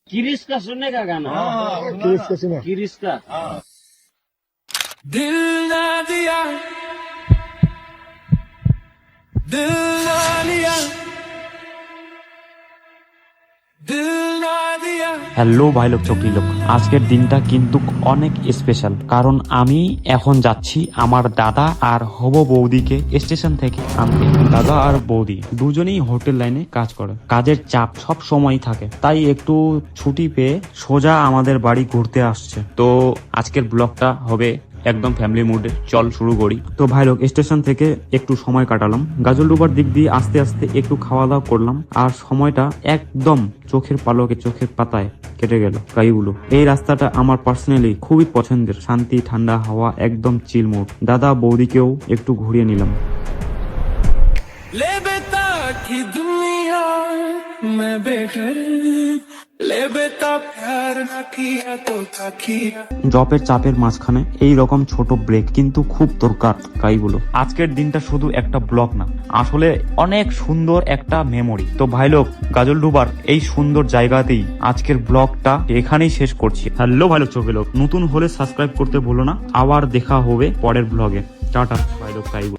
किरिस का सुनने का गाना किरिस का सुना किरिस का दिल ना दिया दिल ना लिया दिल ना दिया। হ্যালো ভাই লোক চকরি লোক, আজকের দিনটা কিন্তু অনেক স্পেশাল, কারণ আমি এখন যাচ্ছি আমার দাদা আর হবু বৌদিকে স্টেশন থেকে আনতে। দাদা আর বৌদি দুজনেই হোটেল লাইনে কাজ করে, কাজের চাপ সব সময় থাকে, তাই একটু ছুটি পেয়ে সোজা আমাদের বাড়ি ঘুরতে আসছে। তো আজকের ব্লগটা হবে একদম ফ্যামিলি মুডে, চল শুরু করি। তো ভাই লোক স্টেশন থেকে একটু সময় কাটালাম, গাজলডোবার দিক দিয়ে আস্তে আস্তে একটু খাওয়া দাওয়া করলাম, আর সময়টা একদম চোখের পালকে চোখের পাতায় কেটে গেল গাইগুলো। এই রাস্তাটা আমার পার্সোনালি খুবই পছন্দের, শান্তি ঠান্ডা হাওয়া একদম চিল মুড। দাদা বৌদিকেও একটু ঘুরিয়ে নিলাম। ले बेता की दुनिया मैं बेघर ले बेता प्यार न किया तो क्या किया। জবের চাপের মাঝখানে এই রকম ছোট ব্রেক কিন্তু খুব দরকার গাইগুলো। আজকের দিনটা শুধু একটা ব্লগ না, আসলে অনেক সুন্দর একটা মেমোরি। তো ভাই লোক গাজলডোবার এই সুন্দর জায়গাতেই আজকের ব্লগটা এখানেই শেষ করছি। হ্যালো ভাই লোক চোখে লোক, নতুন হলে সাবস্ক্রাইব করতে ভুলো না। আবার দেখা হবে পরের ব্লগে। টাটা ভাই লোক গাইগুলো।